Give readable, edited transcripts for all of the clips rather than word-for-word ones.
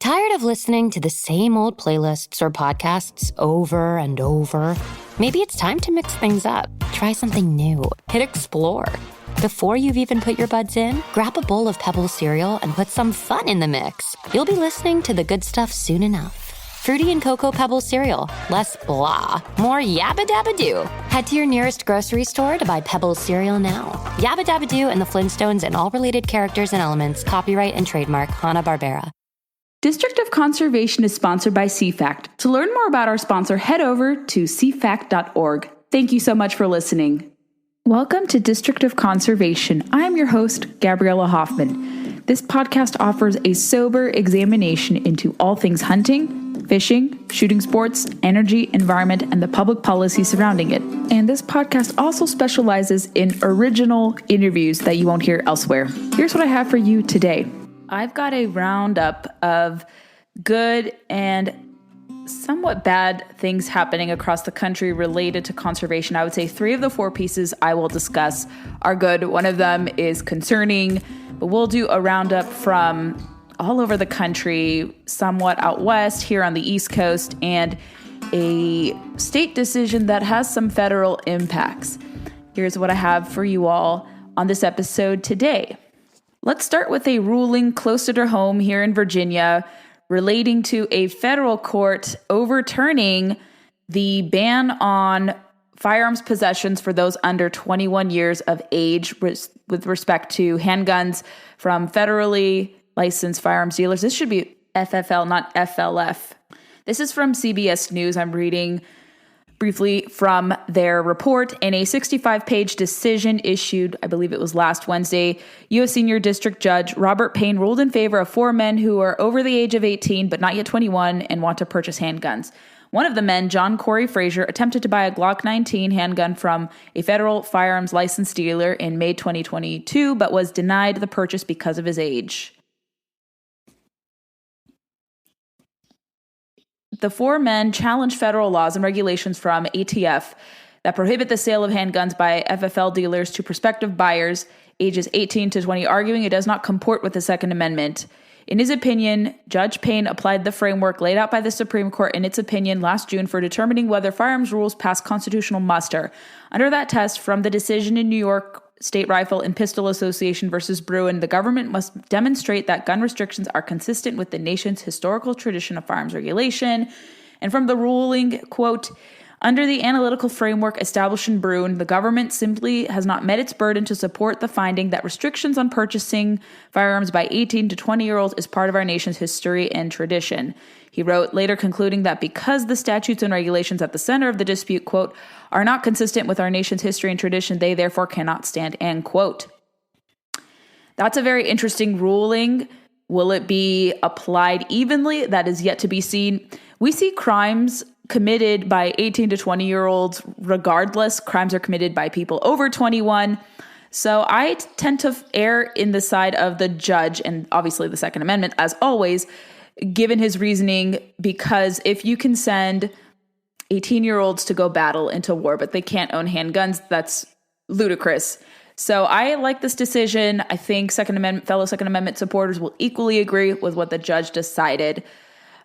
Tired of listening to the same old playlists or podcasts over and over? Maybe it's time to mix things up. Try something new. Hit explore. Before you've even put your buds in, grab a bowl of Pebble cereal and put some fun in the mix. You'll be listening to the good stuff soon enough. Fruity and Cocoa Pebble cereal. Less blah, more yabba dabba doo. Head to your nearest grocery store to buy Pebble cereal now. Yabba dabba doo and the Flintstones and all related characters and elements. Copyright and trademark Hanna-Barbera. District of Conservation is sponsored by CFACT. To learn more about our sponsor, head over to cfact.org. Thank you so much for listening. Welcome to District of Conservation. I'm your host, Gabriella Hoffman. This podcast offers a sober examination into all things hunting, fishing, shooting sports, energy, environment, and the public policy surrounding it. And this podcast also specializes in original interviews that you won't hear elsewhere. Here's what I have for you today. I've got a roundup of good and somewhat bad things happening across the country related to conservation. I would say 3 of the 4 pieces I will discuss are good. One of them is concerning, but we'll do a roundup from all over the country, somewhat out west, here on the East Coast, and a state decision that has some federal impacts. Here's what I have for you all on this episode today. Let's start with a ruling closer to home here in Virginia relating to a federal court overturning the ban on firearms possessions for those under 21 years of age with respect to handguns from federally licensed firearms dealers. This should be FFL, not FLF. This is from CBS News. I'm reading briefly from their report. In a 65-page decision issued, I believe it was last Wednesday, U.S. Senior District Judge Robert Payne ruled in favor of 4 men who are over the age of 18 but not yet 21 and want to purchase handguns. One of the men, John Corey Frazier, attempted to buy a Glock 19 handgun from a federal firearms license dealer in May 2022, but was denied the purchase because of his age. The 4 men challenged federal laws and regulations from ATF that prohibit the sale of handguns by FFL dealers to prospective buyers ages 18 to 20, arguing it does not comport with the Second Amendment. In his opinion, Judge Payne applied the framework laid out by the Supreme Court in its opinion last June for determining whether firearms rules pass constitutional muster. Under that test, from the decision in New York State Rifle and Pistol Association versus Bruin, the government must demonstrate that gun restrictions are consistent with the nation's historical tradition of firearms regulation. And from the ruling, quote, under the analytical framework established in Bruin, the government simply has not met its burden to support the finding that restrictions on purchasing firearms by 18 to 20-year-olds is part of our nation's history and tradition. He wrote, later concluding that because the statutes and regulations at the center of the dispute, quote, are not consistent with our nation's history and tradition, they therefore cannot stand, end quote. That's a very interesting ruling. Will it be applied evenly? That is yet to be seen. We see crimes committed by 18 to 20-year-olds regardless. Crimes are committed by people over 21. So I tend to err in the side of the judge and obviously the Second Amendment, as always, given his reasoning, because if you can send 18-year-olds to go battle into war, but they can't own handguns, that's ludicrous. So I like this decision. I think fellow Second Amendment supporters will equally agree with what the judge decided.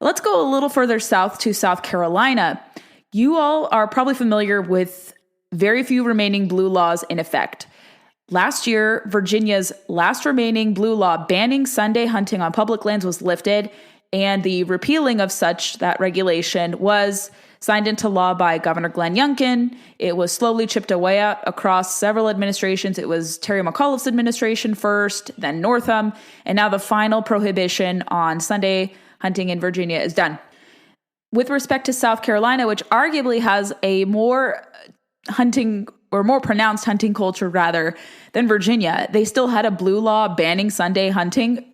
Let's go a little further south to South Carolina. You all are probably familiar with very few remaining blue laws in effect. Last year, Virginia's last remaining blue law banning Sunday hunting on public lands was lifted, and the repealing of that regulation was signed into law by Governor Glenn Youngkin. It was slowly chipped away at across several administrations. It was Terry McAuliffe's administration first, then Northam, and now the final prohibition on Sunday hunting in Virginia is done. With respect to South Carolina, which arguably has a more pronounced hunting culture rather than Virginia, they still had a blue law banning Sunday hunting.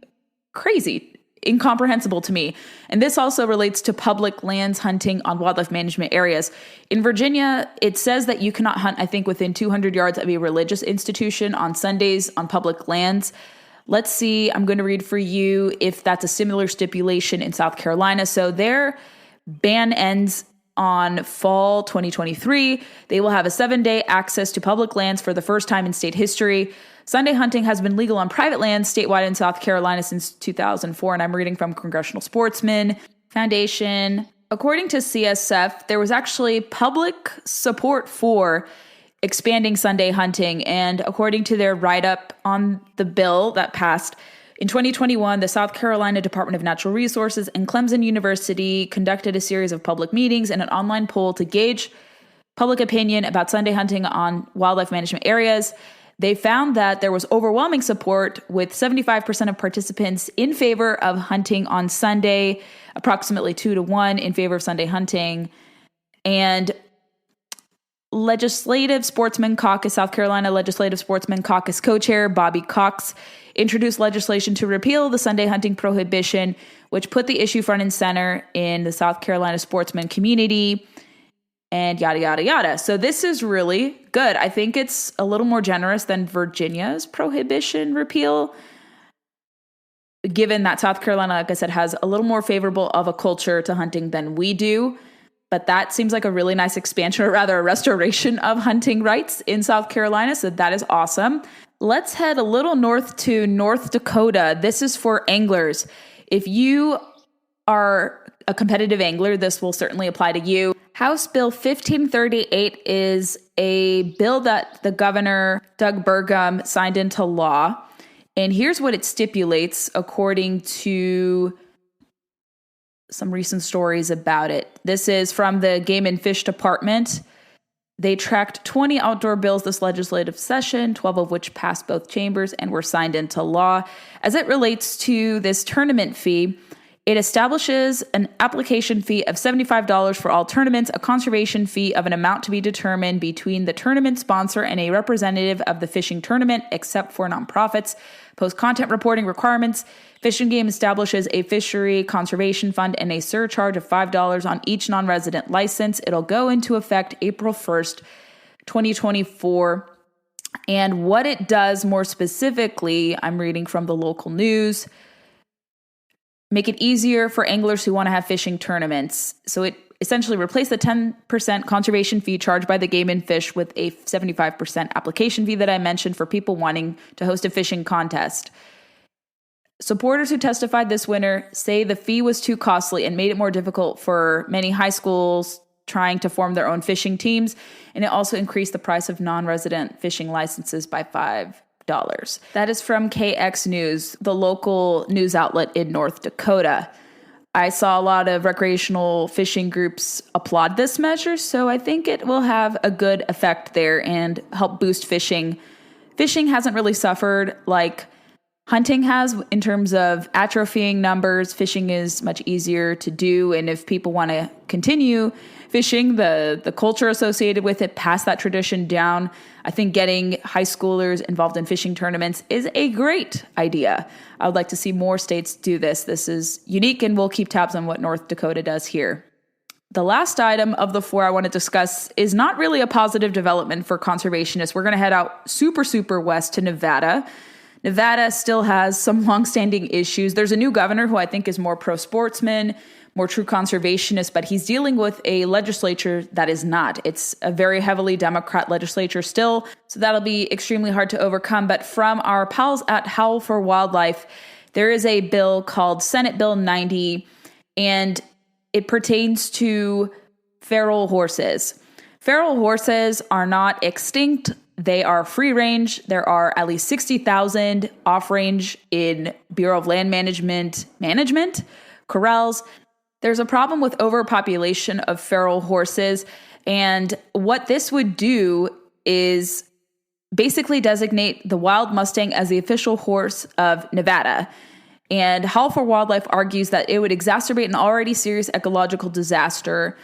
Crazy. Incomprehensible to me. And this also relates to public lands hunting on wildlife management areas. In Virginia, it says that you cannot hunt, I think, within 200 yards of a religious institution on Sundays on public lands. Let's see, I'm going to read for you if that's a similar stipulation in South Carolina. So their ban ends on fall 2023. They will have a 7-day access to public lands for the first time in state history. Sunday hunting has been legal on private lands statewide in South Carolina since 2004, and I'm reading from Congressional Sportsman Foundation. According to CSF, there was actually public support for expanding Sunday hunting, and according to their write-up on the bill that passed, in 2021, the South Carolina Department of Natural Resources and Clemson University conducted a series of public meetings and an online poll to gauge public opinion about Sunday hunting on wildlife management areas. They found that there was overwhelming support, with 75% of participants in favor of hunting on Sunday, approximately 2-1 in favor of Sunday hunting. And Legislative Sportsman Caucus, South Carolina Legislative Sportsman Caucus co-chair Bobby Cox introduced legislation to repeal the Sunday hunting prohibition, which put the issue front and center in the South Carolina sportsman community, and yada, yada, yada. So this is really good. I think it's a little more generous than Virginia's prohibition repeal, given that South Carolina, like I said, has a little more favorable of a culture to hunting than we do. But that seems like a really nice expansion, or rather a restoration of hunting rights in South Carolina. So that is awesome. Let's head a little north to North Dakota. This is for anglers. If you are a competitive angler, this will certainly apply to you. House Bill 1538 is a bill that the governor, Doug Burgum, signed into law. And here's what it stipulates according to some recent stories about it. This is from the Game and Fish Department. They tracked 20 outdoor bills this legislative session, 12 of which passed both chambers and were signed into law. As it relates to this tournament fee, it establishes an application fee of $75 for all tournaments, a conservation fee of an amount to be determined between the tournament sponsor and a representative of the fishing tournament, except for nonprofits, post-content reporting requirements. Fish and Game establishes a fishery conservation fund and a surcharge of $5 on each non-resident license. It'll go into effect April 1st, 2024. And what it does more specifically, I'm reading from the local news, make it easier for anglers who want to have fishing tournaments. So it essentially replaced the 10% conservation fee charged by the Game and Fish with a 75% application fee that I mentioned for people wanting to host a fishing contest. Supporters who testified this winter say the fee was too costly and made it more difficult for many high schools trying to form their own fishing teams, and it also increased the price of non-resident fishing licenses by $5. That is from KX News, the local news outlet in North Dakota. I saw a lot of recreational fishing groups applaud this measure, so I think it will have a good effect there and help boost fishing. Fishing hasn't really suffered like hunting has in terms of atrophying numbers. Fishing is much easier to do, and if people want to continue fishing, the culture associated with it, pass that tradition down, I think getting high schoolers involved in fishing tournaments is a great idea. I would like to see more states do this. This is unique, and we'll keep tabs on what North Dakota does here. The last item of the four I want to discuss is not really a positive development for conservationists. We're going to head out super west to Nevada. Nevada still has some longstanding issues. There's a new governor who I think is more pro-sportsman, more true conservationist, but he's dealing with a legislature that is not. It's a very heavily Democrat legislature still, so that'll be extremely hard to overcome. But from our pals at Howl for Wildlife, there is a bill called Senate Bill 90, and it pertains to feral horses. Feral horses are not extinct. They are free range. There are at least 60,000 off range in Bureau of Land Management corrals. There's a problem with overpopulation of feral horses. And what this would do is basically designate the wild Mustang as the official horse of Nevada. And Howl for Wildlife argues that it would exacerbate an already serious ecological disaster.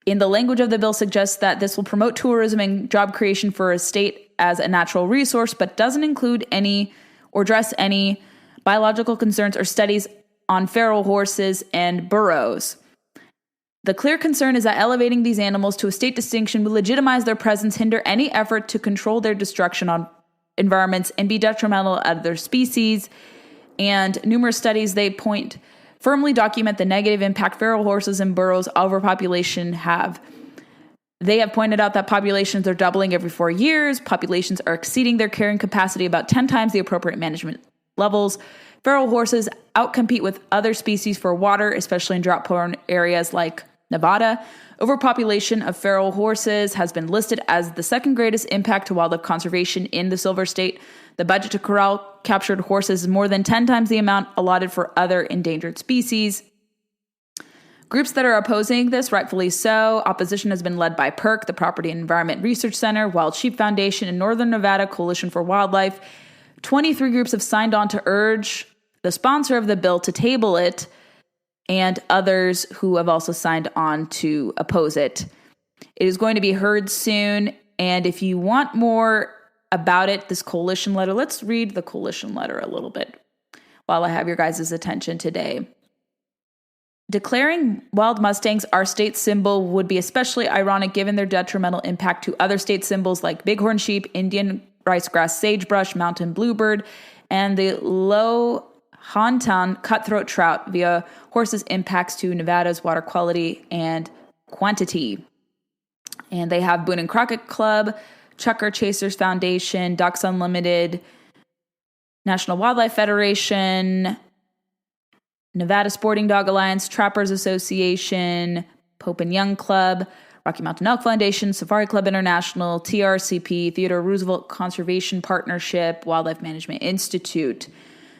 In the language of the bill suggests that this will promote tourism and job creation for a state as a natural resource, but doesn't include any or address any biological concerns or studies on feral horses and burros. The clear concern is that elevating these animals to a state distinction will legitimize their presence, hinder any effort to control their destruction on environments, and be detrimental to other species. And numerous studies firmly document the negative impact feral horses and burros overpopulation have. They have pointed out that populations are doubling every 4 years. Populations are exceeding their carrying capacity about 10 times the appropriate management levels. Feral horses outcompete with other species for water, especially in drought-prone areas like Nevada. Overpopulation of feral horses has been listed as the second greatest impact to wildlife conservation in the Silver State. The budget to corral captured horses is more than 10 times the amount allotted for other endangered species. Groups that are opposing this, rightfully so. Opposition has been led by PERC, the Property and Environment Research Center, Wild Sheep Foundation, and Northern Nevada Coalition for Wildlife. 23 groups have signed on to urge the sponsor of the bill to table it, and others who have also signed on to oppose it. It is going to be heard soon, and if you want more about it, this coalition letter, let's read the coalition letter a little bit while I have your guys' attention today. Declaring wild Mustangs our state symbol would be especially ironic given their detrimental impact to other state symbols like bighorn sheep, Indian ricegrass sagebrush, mountain bluebird, and the low Hontan cutthroat trout via horses' impacts to Nevada's water quality and quantity. And they have Boone and Crockett Club, Chucker Chasers Foundation, Ducks Unlimited, National Wildlife Federation, Nevada Sporting Dog Alliance, Trappers Association, Pope and Young Club, Rocky Mountain Elk Foundation, Safari Club International, TRCP, Theodore Roosevelt Conservation Partnership, Wildlife Management Institute.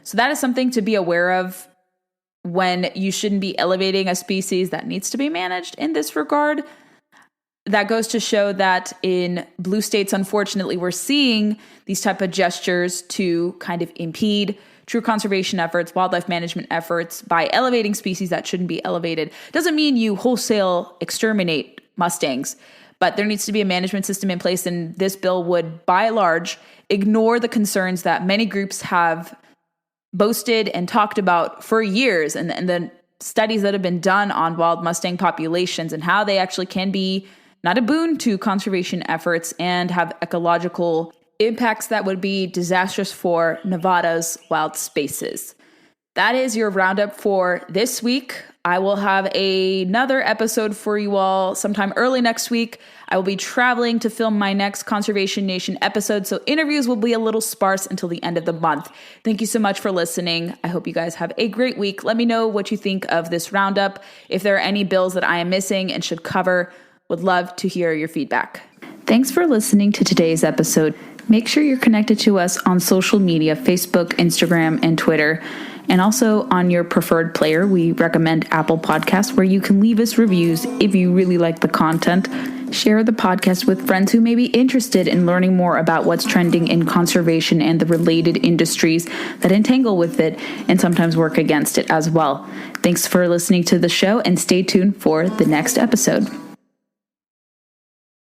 So that is something to be aware of when you shouldn't be elevating a species that needs to be managed in this regard. That goes to show that in blue states, unfortunately, we're seeing these type of gestures to kind of impede true conservation efforts, wildlife management efforts by elevating species that shouldn't be elevated. Doesn't mean you wholesale exterminate Mustangs, but there needs to be a management system in place, and this bill would, by and large, ignore the concerns that many groups have boasted and talked about for years, and the studies that have been done on wild Mustang populations and how they actually can be not a boon to conservation efforts and have ecological impacts that would be disastrous for Nevada's wild spaces. That is your roundup for this week. I will have another episode for you all sometime early next week. I will be traveling to film my next Conservation Nation episode, so interviews will be a little sparse until the end of the month. Thank you so much for listening. I hope you guys have a great week. Let me know what you think of this roundup. If there are any bills that I am missing and should cover, would love to hear your feedback. Thanks for listening to today's episode. Make sure you're connected to us on social media, Facebook, Instagram, and Twitter. And also on your preferred player, we recommend Apple Podcasts, where you can leave us reviews if you really like the content. Share the podcast with friends who may be interested in learning more about what's trending in conservation and the related industries that entangle with it and sometimes work against it as well. Thanks for listening to the show, and stay tuned for the next episode.